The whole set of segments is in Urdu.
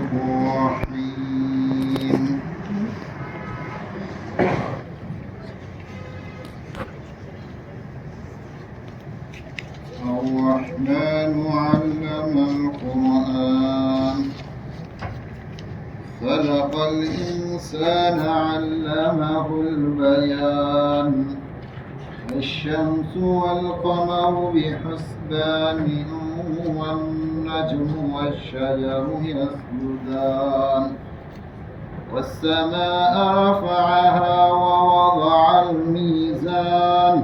الرحيم الرحمن علم القرآن خلق الإنسان علمه البيان الشمس والقمر بحسبان والنجم والشجر يسجدان والسماء رفعها ووضع الميزان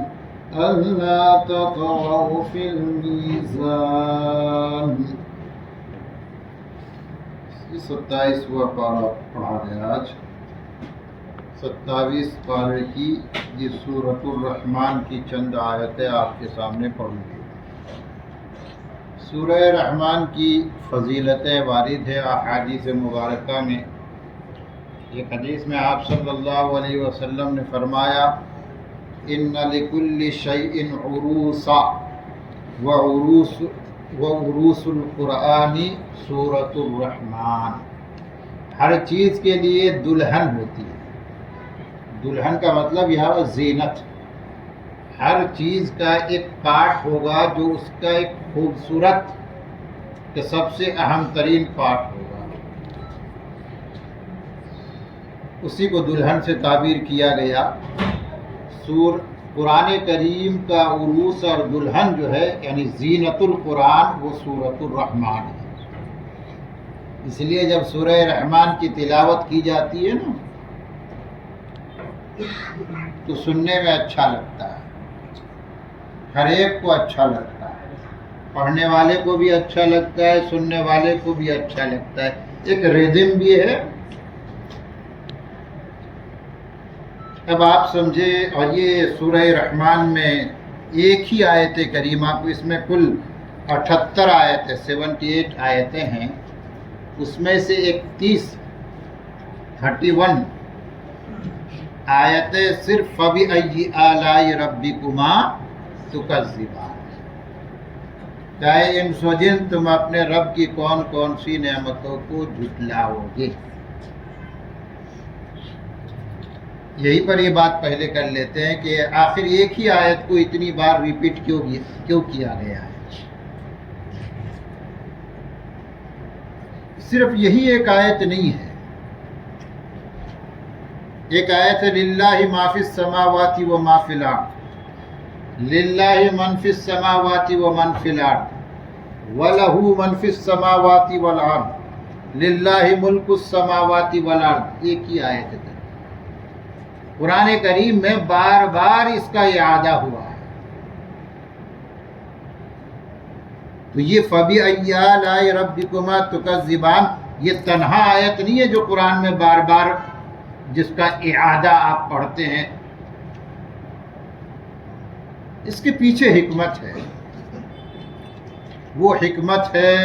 ألا تطغوا في الميزان. 27واں پارہ پڑھا گیا آج. 27 پارے کی یہ سورۃ الرحمن کی چند آیتیں آپ کے سامنے پڑھوں گی. سورہ رحمان کی فضیلتیں وارد ہے احادیث مبارکہ میں. ایک حدیث میں آپ صلی اللہ علیہ وسلم نے فرمایا ان لکل شیء عروسا وعروس القرآن سورۃ الرحمن. ہر چیز کے لیے دلہن ہوتی ہے. دلہن کا مطلب یہاں زینت. ہر چیز کا ایک پارٹ ہوگا جو اس کا ایک خوبصورت کہ سب سے اہم ترین پارٹ ہوگا. اسی کو دلہن سے تعبیر کیا گیا. قرآن کریم کا عروس اور دلہن جو ہے یعنی زینت القرآن وہ سورۃ الرحمن ہے. اس لیے جب سورہ رحمان کی تلاوت کی جاتی ہے نا تو سننے میں اچھا لگتا ہے. ہر ایک کو اچھا لگتا ہے. پڑھنے والے کو بھی اچھا لگتا ہے, سننے والے کو بھی اچھا لگتا ہے. ایک ریدم بھی ہے. اب آپ سمجھے. اور یہ سورہ رحمان میں ایک ہی آیت کریمہ کو, اس میں کل 78 آیتیں 78 آیتیں ہیں. اس میں سے 31 آیتیں صرف فَبِأَيِّ آلَاءِ رَبِّكُمَا تُكَذِّبَانِ. چاہے انس و جن تم اپنے رب کی کون کون سی نعمتوں کو جھٹلاؤ گے. یہی پر یہ بات پہلے کر لیتے ہیں کہ آخر ایک ہی آیت کو اتنی بار ریپیٹ کیوں کیا گیا ہے. صرف یہی ایک آیت نہیں ہے. ایک آیت ہے للہ ما فی السماوات و ما فی الارض. للہ من فی السماوات و من فی الارض ولہ من فی السماوات والارض للہ ملک السماوات والارض. ایک ہی آیت ہے. قرآن کریم میں بار بار اس کا اعادہ ہوا ہے. تو یہ فَبِأَيِّ آلَاءِ رَبِّكُمَا تُكَذِّبَانِ یہ تنہا آیت نہیں ہے جو قرآن میں بار بار جس کا اعادہ آپ پڑھتے ہیں. اس کے پیچھے حکمت ہے. وہ حکمت ہے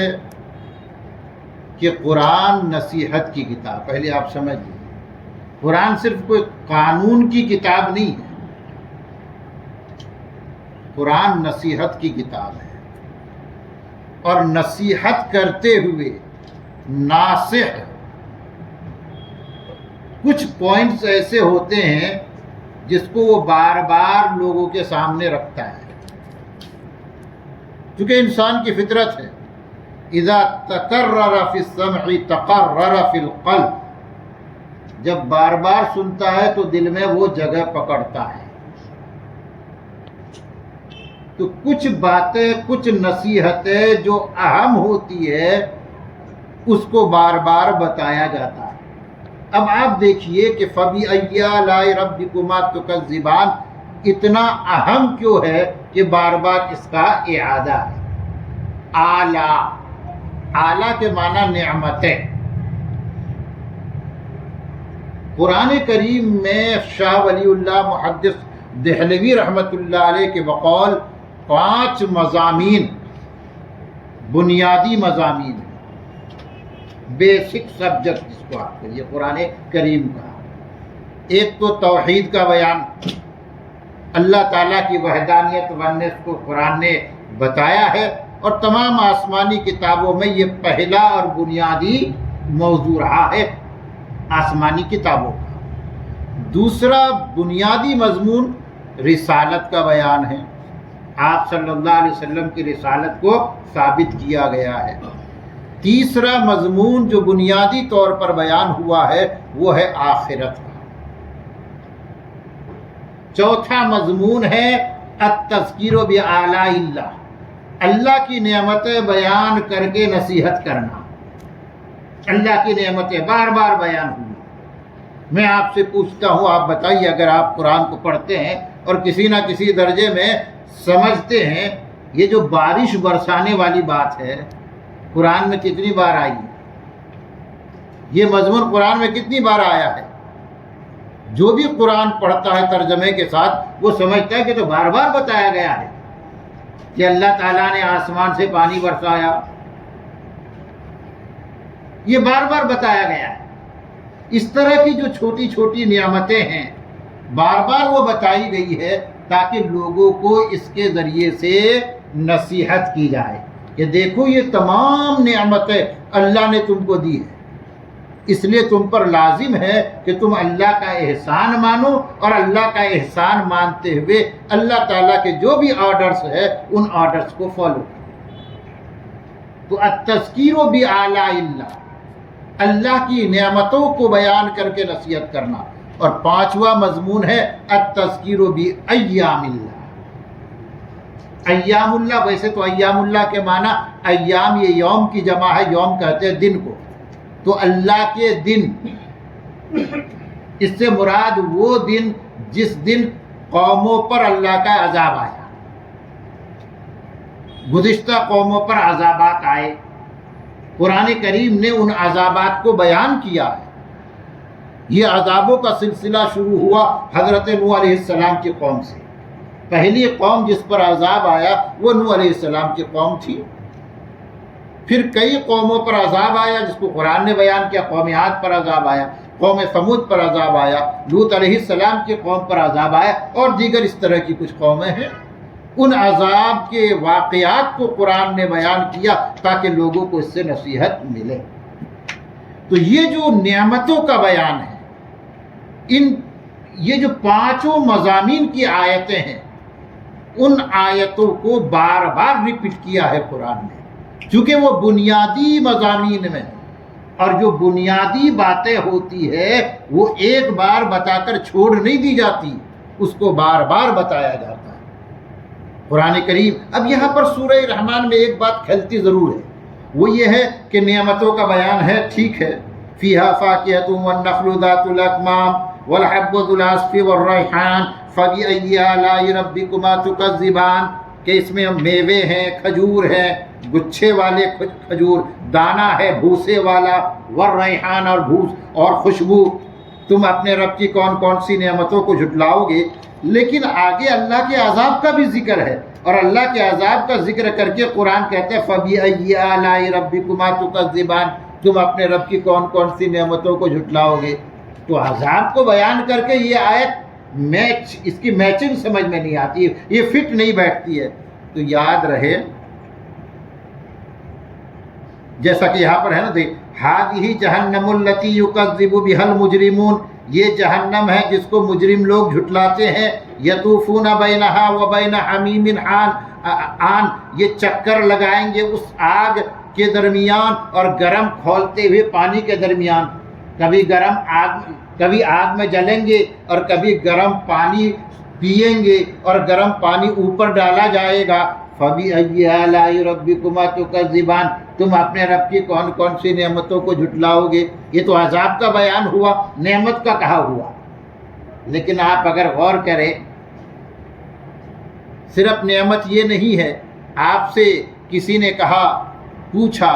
کہ قرآن نصیحت کی کتاب. پہلے آپ سمجھ لیجیے قرآن صرف کوئی قانون کی کتاب نہیں ہے. قرآن نصیحت کی کتاب ہے. اور نصیحت کرتے ہوئے ناصح کچھ پوائنٹس ایسے ہوتے ہیں جس کو وہ بار بار لوگوں کے سامنے رکھتا ہے. چونکہ انسان کی فطرت ہے اذا تکرر فی السمع تقرر فی القلب. جب بار بار سنتا ہے تو دل میں وہ جگہ پکڑتا ہے. تو کچھ باتیں کچھ نصیحتیں جو اہم ہوتی ہے اس کو بار بار بتایا جاتا ہے. اب آپ دیکھیے کہ فَبِأَيِّ آلَاءِ رَبِّكُمَا تُكَذِّبَانِ اتنا اہم کیوں ہے کہ بار بار اس کا اعادہ ہے. آلہ آلہ کے معنی نعمتیں. قرآن کریم میں شاہ ولی اللہ محدث دہلوی رحمۃ اللہ علیہ کے بقول 5 مضامین بنیادی مضامین بیسک سبجیکٹ جس کو آپ کہیے قرآن کریم کا. ایک تو توحید کا بیان. اللہ تعالیٰ کی وحدانیت ونس کو قرآن نے بتایا ہے اور تمام آسمانی کتابوں میں یہ پہلا اور بنیادی موضوع رہا ہے آسمانی کتابوں کا۔ دوسرا بنیادی مضمون رسالت کا بیان ہے، آپ صلی اللہ علیہ وسلم کی رسالت کو ثابت کیا گیا ہے۔ تیسرا مضمون جو بنیادی طور پر بیان ہوا ہے وہ ہے آخرت کا۔ چوتھا مضمون ہے التذکیر بآلاء اللہ، اللہ کی نعمتیں بیان کر کے نصیحت کرنا۔ اللہ کی نعمتیں بار بار بیان ہوئی۔ میں آپ سے پوچھتا ہوں، آپ بتائیے، اگر آپ قرآن کو پڑھتے ہیں اور کسی نہ کسی درجے میں سمجھتے ہیں، یہ جو بارش برسانے والی بات ہے قرآن میں کتنی بار آئی ہے؟ یہ مضمون قرآن میں کتنی بار آیا ہے؟ جو بھی قرآن پڑھتا ہے ترجمے کے ساتھ وہ سمجھتا ہے کہ تو بار بار بتایا گیا ہے کہ اللہ تعالیٰ نے آسمان سے پانی برسایا، یہ بار بار بتایا گیا ہے۔ اس طرح کی جو چھوٹی چھوٹی نعمتیں ہیں بار بار وہ بتائی گئی ہے تاکہ لوگوں کو اس کے ذریعے سے نصیحت کی جائے کہ دیکھو یہ تمام نعمتیں اللہ نے تم کو دی ہے، اس لیے تم پر لازم ہے کہ تم اللہ کا احسان مانو اور اللہ کا احسان مانتے ہوئے اللہ تعالیٰ کے جو بھی آرڈرز ہے ان آرڈرز کو فالو کرو۔ تو التذکیر بآلاء اللہ، اللہ کی نعمتوں کو بیان کر کے نصیحت کرنا۔ اور پانچواں مضمون ہے التذکیر بایام اللہ۔ ایام اللہ، ویسے تو ایام اللہ کے معنی ایام یہ یوم کی جمع ہے، یوم کہتے ہیں دن کو، تو اللہ کے دن، اس سے مراد وہ دن جس دن قوموں پر اللہ کا عذاب آیا، گزشتہ قوموں پر عذابات آئے، قرآن کریم نے ان عذابات کو بیان کیا ہے۔ یہ عذابوں کا سلسلہ شروع ہوا حضرت نوح علیہ السلام کی قوم سے۔ پہلی قوم جس پر عذاب آیا وہ نوح علیہ السلام کی قوم تھی۔ پھر کئی قوموں پر عذاب آیا جس کو قرآن نے بیان کیا، قوم عاد پر عذاب آیا، قوم سمود پر عذاب آیا، لوط علیہ السلام کی قوم پر عذاب آیا، اور دیگر اس طرح کی کچھ قومیں ہیں۔ ان عذاب کے واقعات کو قرآن نے بیان کیا تاکہ لوگوں کو اس سے نصیحت ملے۔ تو یہ جو نعمتوں کا بیان ہے، یہ جو پانچوں مضامین کی آیتیں ہیں، ان آیتوں کو بار بار ریپیٹ کیا ہے قرآن نے، چونکہ وہ بنیادی مضامین میں، اور جو بنیادی باتیں ہوتی ہے وہ ایک بار بتا کر چھوڑ نہیں دی جاتی، اس کو بار بار بتایا جاتا ہے قرآن کریم۔ اب یہاں پر سورہ رحمان میں ایک بات کھلتی ضرور ہے، وہ یہ ہے کہ نعمتوں کا بیان ہے، ٹھیک ہے، فیہا فاکہۃ والنخل ذات الاکمام والحب ذو العصف والریحان فبأی آلاء ربکما تکذبان، کہ اس میں میوے ہیں، کھجور ہیں، گچھے والے کھجور، دانہ ہے بھوسے والا، والریحان اور بھوس اور خوشبو، تم اپنے رب کی کون کون سی نعمتوں کو جھٹلاؤ گے۔ لیکن آگے اللہ کے عذاب کا بھی ذکر ہے، اور اللہ کے عذاب کا ذکر کر کے قرآن کہتے ہیں فَبِأَيِّ آلَاءِ رَبِّكُمَا تُكَذِّبَانِ، تم اپنے رب کی کون کون سی نعمتوں کو جھٹلاؤ گے۔ تو عذاب کو بیان کر کے یہ آیت اس کی میچنگ سمجھ میں نہیں آتی ہے، یہ فٹ نہیں بیٹھتی ہے۔ تو یاد رہے، جیسا کہ یہاں پر ہے نا، دیکھ ہذہ جہنم التی یکذب بہا المجرمون، یہ جہنم ہے جس کو مجرم لوگ جھٹلاتے ہیں، یطوفون بینہا وبین حمیم آن، یہ چکر لگائیں گے اس آگ کے درمیان اور گرم کھولتے ہوئے پانی کے درمیان، کبھی آگ میں جلیں گے اور کبھی گرم پانی پئیں گے اور گرم پانی اوپر ڈالا جائے گا۔ فَبِأَيِّ آلَاءِ رَبِّكُمَا تُكَذِّبَانِ، تم اپنے رب کی کون کون سی نعمتوں کو جھٹلاؤ گے۔ یہ تو عذاب کا بیان ہوا، نعمت کا کہا ہوا۔ لیکن آپ اگر غور کریں، صرف نعمت یہ نہیں ہے، آپ سے کسی نے پوچھا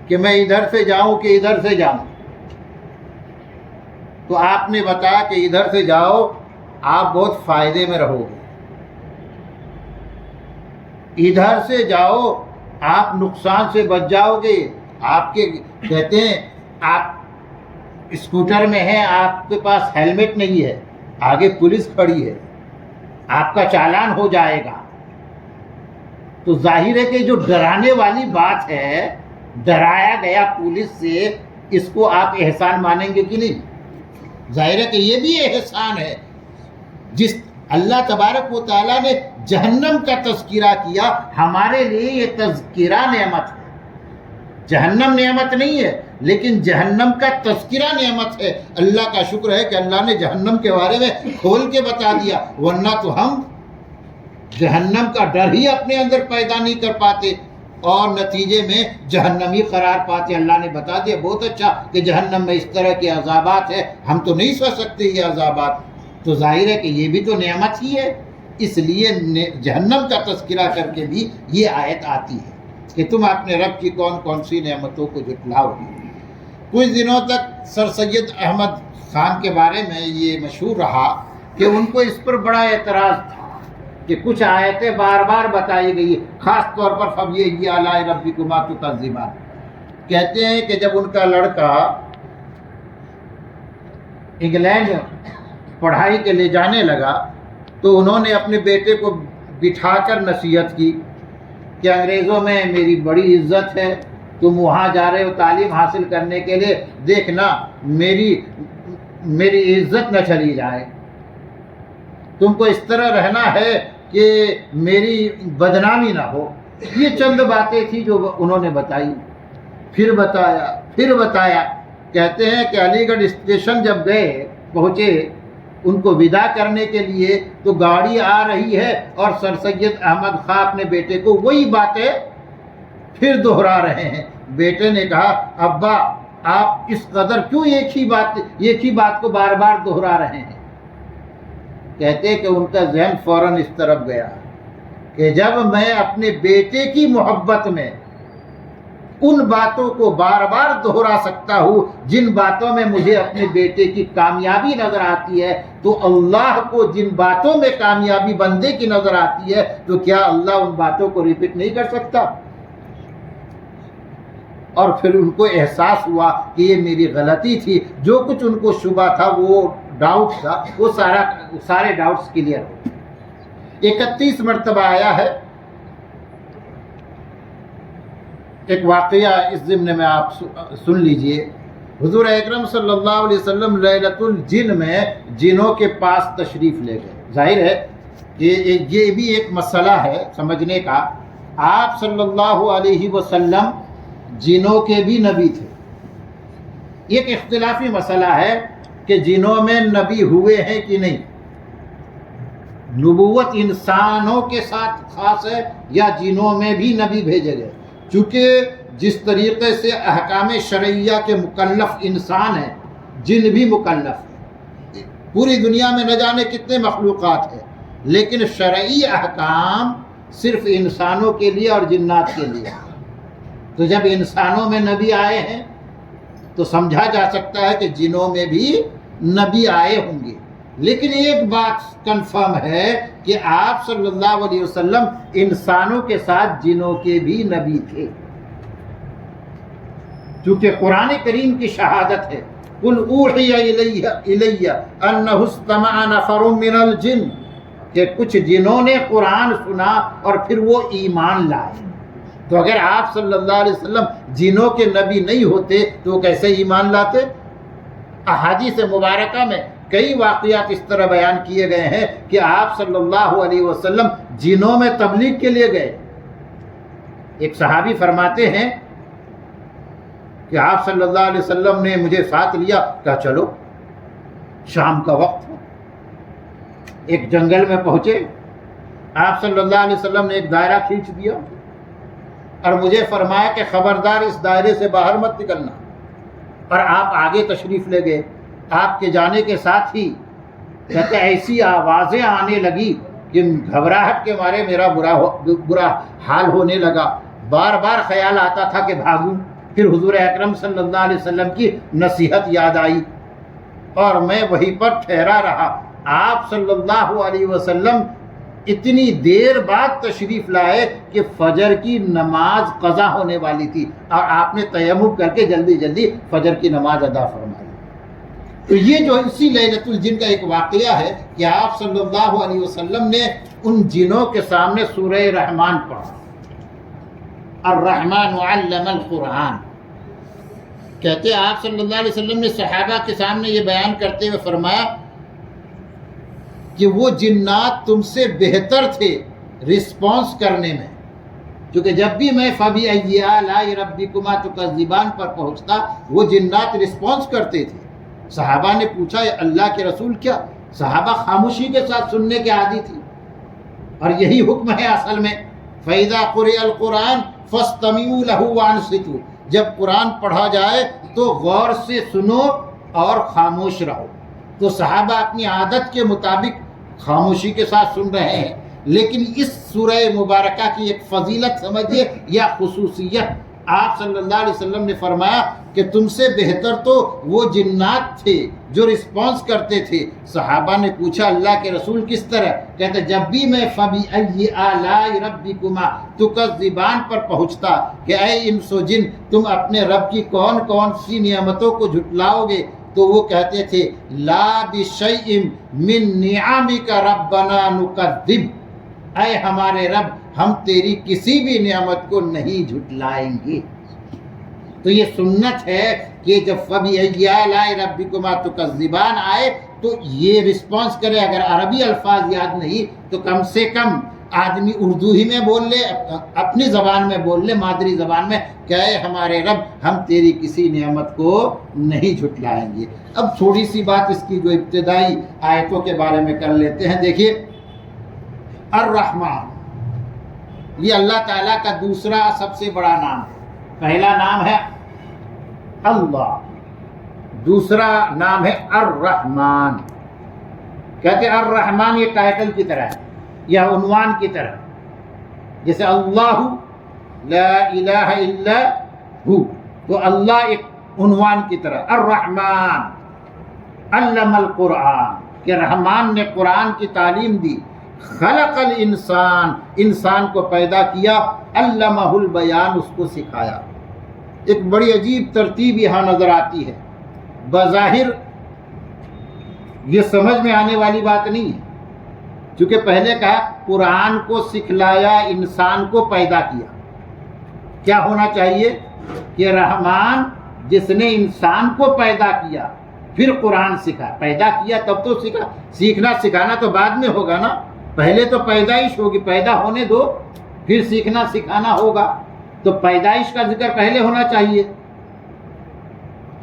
کہ میں ادھر سے جاؤں کہ ادھر سے جاؤں، تو آپ نے بتایا کہ ادھر سے جاؤ، آپ بہت فائدے میں رہو گے، ادھر سے جاؤ آپ نقصان سے بچ جاؤ گے۔ آپ کے کہتے ہیں آپ اسکوٹر میں ہیں، آپ کے پاس ہیلمٹ نہیں ہے، آگے پولیس کھڑی ہے، آپ کا چالان ہو جائے گا۔ تو ظاہر ہے کہ جو ڈرانے والی بات ہے ڈرایا گیا پولیس سے، اس کو آپ احسان مانیں گے کہ نہیں؟ ظاہر ہے کہ یہ بھی احسان ہے۔ جس اللہ تبارک و تعالیٰ نے جہنم کا تذکرہ کیا، ہمارے لیے یہ تذکرہ نعمت ہے۔ جہنم نعمت نہیں ہے، لیکن جہنم کا تذکرہ نعمت ہے۔ اللہ کا شکر ہے کہ اللہ نے جہنم کے بارے میں کھول کے بتا دیا، ورنہ تو ہم جہنم کا ڈر ہی اپنے اندر پیدا نہیں کر پاتے اور نتیجے میں جہنمی قرار پاتے۔ اللہ نے بتا دیا بہت اچھا کہ جہنم میں اس طرح کے عذابات ہیں، ہم تو نہیں سہ سکتے یہ عذابات، تو ظاہر ہے کہ یہ بھی تو نعمت ہی ہے۔ اس لیے جہنم کا تذکرہ کر کے بھی یہ آیت آتی ہے کہ تم اپنے رب کی کون کون سی نعمتوں کو جھٹلاؤ گے۔ کچھ دنوں تک سر سید احمد خان کے بارے میں یہ مشہور رہا کہ ان کو اس پر بڑا اعتراض تھا کہ کچھ آیتیں بار بار بتائی گئی، خاص طور پر فَبِأَيِّ آلَاءِ رَبِّكُمَا تُكَذِّبَانِ۔ کہتے ہیں کہ جب ان کا لڑکا انگلینڈ پڑھائی کے لیے جانے لگا تو انہوں نے اپنے بیٹے کو بٹھا کر نصیحت کی کہ انگریزوں میں میری بڑی عزت ہے، تم وہاں جا رہے ہو تعلیم حاصل کرنے کے لیے، دیکھنا میری عزت نہ چلی جائے، تم کو اس طرح رہنا ہے کہ میری بدنامی نہ ہو۔ یہ چند باتیں تھیں جو انہوں نے بتائی، پھر بتایا۔ کہتے ہیں کہ علی گڑھ اسٹیشن جب پہنچے ان کو ودا کرنے کے لیے تو گاڑی آ رہی ہے اور سر سید احمد خان اپنے بیٹے کو وہی باتیں پھر دہرا رہے ہیں۔ بیٹے نے کہا ابا آپ اس قدر کیوں ایک ہی بات کو بار بار دہرا رہے ہیں؟ کہتے کہ ان کا ذہن فوراً اس طرف گیا کہ جب میں اپنے بیٹے کی محبت میں ان باتوں کو بار بار دہرا سکتا ہوں جن باتوں میں مجھے اپنے بیٹے کی کامیابی نظر آتی ہے، تو اللہ کو جن باتوں میں کامیابی بندے کی نظر آتی ہے تو کیا اللہ ان باتوں کو ریپیٹ نہیں کر سکتا؟ اور پھر ان کو احساس ہوا کہ یہ میری غلطی تھی، جو کچھ ان کو شبہ تھا، وہ ڈاؤٹ تھا، وہ سارے ڈاؤٹس کلیئر ہو۔ 31 مرتبہ آیا ہے۔ ایک واقعہ اس ضمن میں آپ سن لیجئے۔ حضور اکرم صلی اللہ علیہ وسلم لیلۃ الجن میں جنوں کے پاس تشریف لے گئے۔ ظاہر ہے کہ یہ بھی ایک مسئلہ ہے سمجھنے کا۔ آپ صلی اللہ علیہ وسلم جنوں کے بھی نبی تھے۔ ایک اختلافی مسئلہ ہے کہ جنوں میں نبی ہوئے ہیں کہ نہیں، نبوت انسانوں کے ساتھ خاص ہے یا جنوں میں بھی نبی بھیجے گئے؟ چونکہ جس طریقے سے احکام شرعیہ کے مکلف انسان ہیں، جن بھی مکلف ہیں۔ پوری دنیا میں نہ جانے کتنے مخلوقات ہیں، لیکن شرعی احکام صرف انسانوں کے لیے اور جنات کے لیے۔ تو جب انسانوں میں نبی آئے ہیں تو سمجھا جا سکتا ہے کہ جنوں میں بھی نبی آئے ہوں گے۔ لیکن ایک بات کنفرم ہے کہ آپ صلی اللہ علیہ وسلم انسانوں کے ساتھ جنوں کے بھی نبی تھے، چونکہ قرآن کریم کی شہادت ہے قُلْ أُوحِيَ إِلَيَّ أَنَّهُ اسْتَمَعَ نَفَرٌ مِّنَ الْجِنِّ، کہ کچھ جنوں نے قرآن سنا اور پھر وہ ایمان لائے۔ تو اگر آپ صلی اللہ علیہ وسلم جنوں کے نبی نہیں ہوتے تو وہ کیسے ایمان لاتے؟ احادیث مبارکہ میں کئی واقعات اس طرح بیان کیے گئے ہیں کہ آپ صلی اللہ علیہ وسلم جنوں میں تبلیغ کے لیے گئے۔ ایک صحابی فرماتے ہیں کہ آپ صلی اللہ علیہ وسلم نے مجھے ساتھ لیا، کہا چلو، شام کا وقت ہو، ایک جنگل میں پہنچے، آپ صلی اللہ علیہ وسلم نے ایک دائرہ کھینچ دیا اور مجھے فرمایا کہ خبردار اس دائرے سے باہر مت نکلنا، اور آپ آگے تشریف لے گئے۔ آپ کے جانے کے ساتھ ہی کہتے ایسی آوازیں آنے لگی کہ گھبراہٹ کے مارے میرا برا حال ہونے لگا، بار بار خیال آتا تھا کہ بھاگوں۔ پھر حضور اکرم صلی اللہ علیہ وسلم کی نصیحت یاد آئی اور میں وہیں پر ٹھہرا رہا۔ آپ صلی اللہ علیہ وسلم اتنی دیر بعد تشریف لائے کہ فجر کی نماز قضا ہونے والی تھی اور آپ نے تیمم کر کے جلدی جلدی فجر کی نماز ادا فرمائی۔ تو یہ جو اسی لیلۃ الجن کا ایک واقعہ ہے کہ آپ صلی اللہ علیہ وسلم نے ان جنوں کے سامنے سورہ رحمان پڑھا الرحمن علم القرآن. کہتے آپ صلی اللہ علیہ وسلم نے صحابہ کے سامنے یہ بیان کرتے ہوئے فرمایا کہ وہ جنات تم سے بہتر تھے رسپانس کرنے میں، کیونکہ جب بھی میں فَبِأَيِّ آلَاءِ رَبِّكُمَا تُكَذِّبَانِ پر پہنچتا وہ جنات رسپانس کرتے تھے. صحابہ نے پوچھا اللہ کے رسول کیا؟ صحابہ خاموشی کے ساتھ سننے کے عادی تھی، اور یہی حکم ہے اصل میں. فَإِذَا قُرِئَ الْقُرْآنُ فَاسْتَمِعُوا لَهُ وَأَنصِتُوا. جب قرآن پڑھا جائے تو غور سے سنو اور خاموش رہو. تو صحابہ اپنی عادت کے مطابق خاموشی کے ساتھ سن رہے ہیں، لیکن اس سورہ مبارکہ کی ایک فضیلت سمجھیے یا خصوصیت. آپ صلی اللہ علیہ وسلم نے فرمایا کہ تم سے بہتر تو وہ جنات تھے جو رسپانس کرتے تھے. صحابہ نے پوچھا اللہ کے رسول کس طرح؟ کہتے جب بھی میں فَبِأَيِّ آلَاءِ رَبِّكُمَا تُكَذِّبَانِ پر پہنچتا کہ اے انس و جن تم اپنے رب کی کون کون سی نعمتوں کو جھٹلاؤ گے، تو وہ کہتے تھے لا بِشَيْءٍ مِّن نِعَمِكَ رَبَّنَا نُكَذِّبُ. اے ہمارے رب ہم تیری کسی بھی نعمت کو نہیں جھٹلائیں گے. تو یہ سنت ہے کہ جب فَبِأَيِّ آلَاءِ رَبِّكُمَا تُكَذِّبَانِ آئے تو یہ رسپانس کرے. اگر عربی الفاظ یاد نہیں تو کم سے کم آدمی اردو ہی میں بول لے، اپنی زبان میں بول لے، مادری زبان میں، کہ اے ہمارے رب ہم تیری کسی نعمت کو نہیں جھٹلائیں گے. اب تھوڑی سی بات اس کی جو ابتدائی آیتوں کے بارے میں کر لیتے ہیں. دیکھیے الرحمن یہ اللہ تعالیٰ کا دوسرا سب سے بڑا نام ہے. پہلا نام ہے اللہ، دوسرا نام ہے الرحمن. کہتے ہیں الرحمن یہ ٹائٹل کی طرح ہے یا عنوان کی طرح، جیسے اللہ لا الہ الا ہو، تو اللہ ایک عنوان کی طرح. الرحمن علم القرآن کہ رحمان نے قرآن کی تعلیم دی. خلق الانسان انسان کو پیدا کیا، علمہ البیان اس کو سکھایا. ایک بڑی عجیب ترتیب یہاں نظر آتی ہے. بظاہر یہ سمجھ میں آنے والی بات نہیں ہے، چونکہ پہلے کہا قرآن کو سکھلایا، انسان کو پیدا کیا. کیا ہونا چاہیے کہ رحمان جس نے انسان کو پیدا کیا پھر قرآن سکھا. پیدا کیا تب تو سکھا، سیکھنا سکھانا تو بعد میں ہوگا نا. پہلے تو پیدائش ہوگی، پیدا ہونے دو پھر سیکھنا سکھانا ہوگا. تو پیدائش کا ذکر پہلے ہونا چاہیے،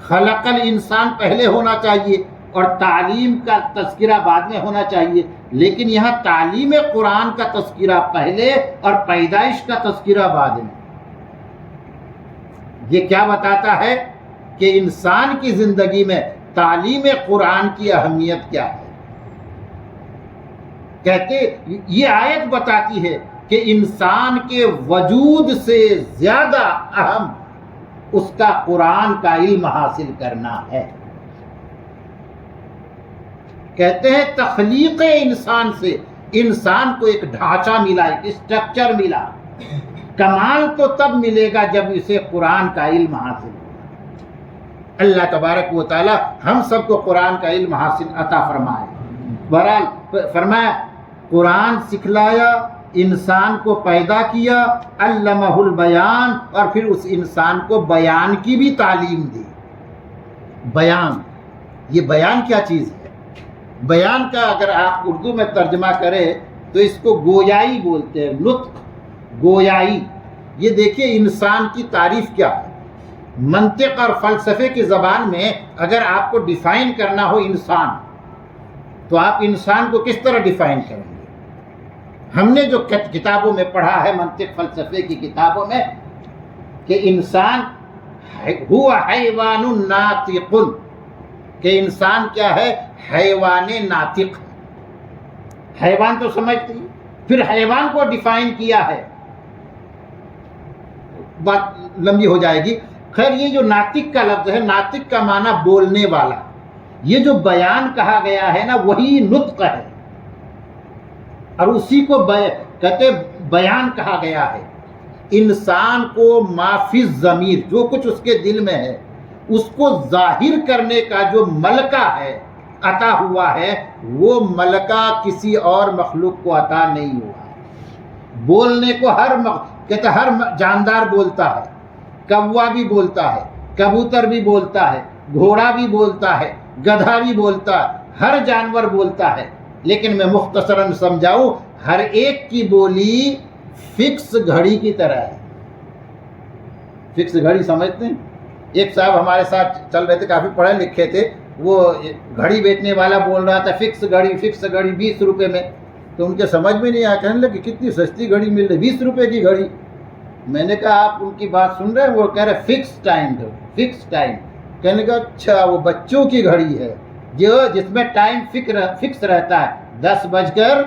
خلق الانسان پہلے ہونا چاہیے، اور تعلیم کا تذکرہ بعد میں ہونا چاہیے. لیکن یہاں تعلیم قرآن کا تذکرہ پہلے اور پیدائش کا تذکرہ بعد میں. یہ کیا بتاتا ہے کہ انسان کی زندگی میں تعلیم قرآن کی اہمیت کیا ہے. کہتے یہ آیت بتاتی ہے کہ انسان کے وجود سے زیادہ اہم اس کا قرآن کا علم حاصل کرنا ہے. کہتے ہیں تخلیق انسان سے انسان کو ایک ڈھانچہ ملا، ایک اسٹرکچر ملا. کمال تو تب ملے گا جب اسے قرآن کا علم حاصل ہوگا. اللہ تبارک و تعالی ہم سب کو قرآن کا علم حاصل عطا فرمائے. بہرحال فرمایا قرآن سکھلایا، انسان کو پیدا کیا، علمہ البیان، اور پھر اس انسان کو بیان کی بھی تعلیم دی. بیان، یہ بیان کیا چیز ہے؟ بیان کا اگر آپ اردو میں ترجمہ کریں تو اس کو گویائی بولتے ہیں، نطق، گویائی. یہ دیکھیے انسان کی تعریف کیا ہے. منطق اور فلسفے کی زبان میں اگر آپ کو ڈیفائن کرنا ہو انسان، تو آپ انسان کو کس طرح ڈیفائن کریں گے؟ ہم نے جو کتابوں میں پڑھا ہے، منطق فلسفے کی کتابوں میں، کہ انسان ہوا حیوان ناطق، کہ انسان کیا ہے؟ حیوان ناطق. حیوان تو سمجھتے ہیں، پھر حیوان کو ڈیفائن کیا ہے، بات لمبی ہو جائے گی. خیر یہ جو ناطق کا لفظ ہے، ناطق کا معنی بولنے والا. یہ جو بیان کہا گیا ہے نا وہی نطق ہے، اور اسی کو کہتے بیان کہا گیا ہے. انسان کو ما فی الضمیر، جو کچھ اس کے دل میں ہے اس کو ظاہر کرنے کا جو ملکہ ہے، عطا ہوا ہے، وہ ملکہ کسی اور مخلوق کو عطا نہیں ہوا ہے. بولنے کو کہتے ہر جاندار بولتا ہے، کوا بھی بولتا ہے، کبوتر بھی بولتا ہے، گھوڑا بھی بولتا ہے، گدھا بھی بولتا ہے، ہر جانور بولتا ہے، لیکن میں مختصراً سمجھاؤں، ہر ایک کی بولی فکس گھڑی کی طرح ہے۔ فکس گھڑی سمجھتے ہیں؟ ایک صاحب ہمارے ساتھ چل رہے تھے، کافی پڑھے لکھے تھے، وہ گھڑی بیچنے والا بول رہا تھا فکس گھڑی 20 روپے میں، تو ان کے سمجھ میں نہیں آیا، کہنے لگے کتنی سستی گھڑی مل رہی، 20 روپے کی گھڑی۔ میں نے کہا آپ ان کی بات سن رہے ہیں؟ وہ کہہ رہے فکس ٹائم دو، فکس ٹائم۔ کہنے کا اچھا وہ بچوں کی گھڑی ہے جس میں ٹائم فکس رہتا ہے 10:10۔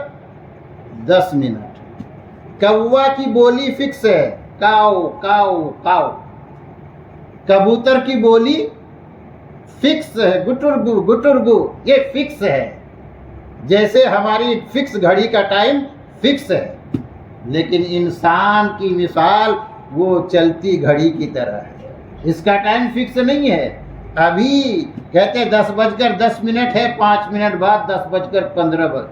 کوا کی بولی فکس ہے، کاؤ کاؤ کاؤ۔ کبوتر کی بولی فکس ہے، گٹرگو گٹرگو، یہ فکس ہے۔ جیسے ہماری فکس گھڑی کا ٹائم فکس ہے، لیکن انسان کی مثال وہ چلتی گھڑی کی طرح ہے، اس کا ٹائم فکس نہیں ہے۔ ابھی کہتے 10:10 ہے، 5 منٹ بعد 10:15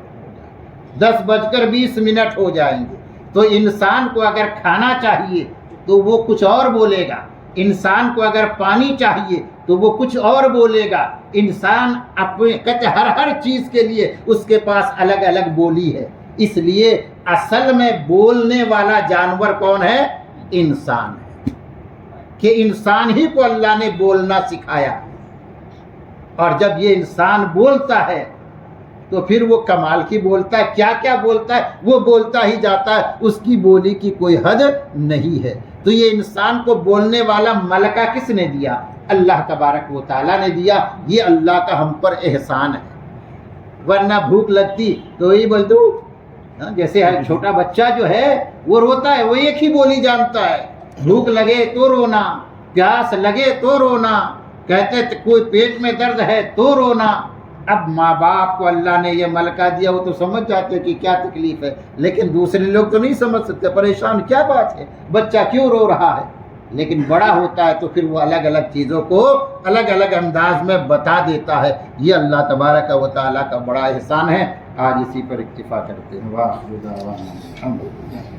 10:20 ہو جائیں گے۔ تو انسان کو اگر کھانا چاہیے تو وہ کچھ اور بولے گا، انسان کو اگر پانی چاہیے تو وہ کچھ اور بولے گا۔ انسان اپنے کہتے ہر چیز کے لیے اس کے پاس الگ الگ بولی ہے، اس لیے اصل میں بولنے والا جانور کون ہے؟ انسان ہے، کہ انسان ہی کو اللہ نے بولنا سکھایا، اور جب یہ انسان بولتا ہے تو پھر وہ کمال کی بولتا ہے، کیا کیا بولتا ہے وہ بولتا ہی جاتا ہے، اس کی بولی کی کوئی حد نہیں ہے۔ تو یہ انسان کو بولنے والا ملکہ کس نے دیا؟ اللہ تبارک و تعالیٰ نے دیا، یہ اللہ کا ہم پر احسان ہے۔ ورنہ بھوک لگتی تو یہی بول دو، جیسے چھوٹا بچہ جو ہے وہ روتا ہے، وہ ایک ہی بولی جانتا ہے، بھوک لگے تو رونا، پیاس لگے تو رونا، کہتے کوئی پیٹ میں درد ہے تو رونا۔ اب ماں باپ کو اللہ نے یہ ملکہ دیا، وہ تو سمجھ جاتے کہ کیا تکلیف ہے، لیکن دوسرے لوگ تو نہیں سمجھ سکتے، پریشان کیا بات ہے، بچہ کیوں رو رہا ہے۔ لیکن بڑا ہوتا ہے تو پھر وہ الگ الگ چیزوں کو الگ الگ انداز میں بتا دیتا ہے۔ یہ اللہ تبارک و تعالیٰ کا بڑا احسان ہے۔ آج اسی پر اکتفا کرتے ہیں۔ وآخر دعوانا الحمدللہ۔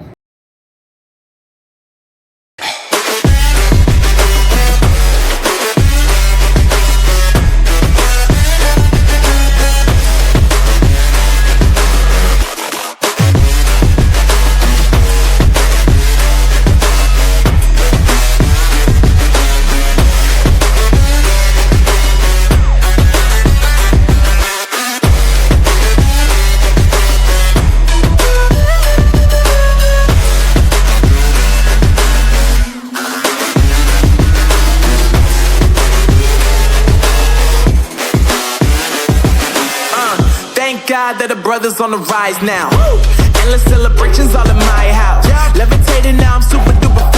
God that the brothers on the rise now. Endless celebrations all in my house. Levitating now, I'm super duper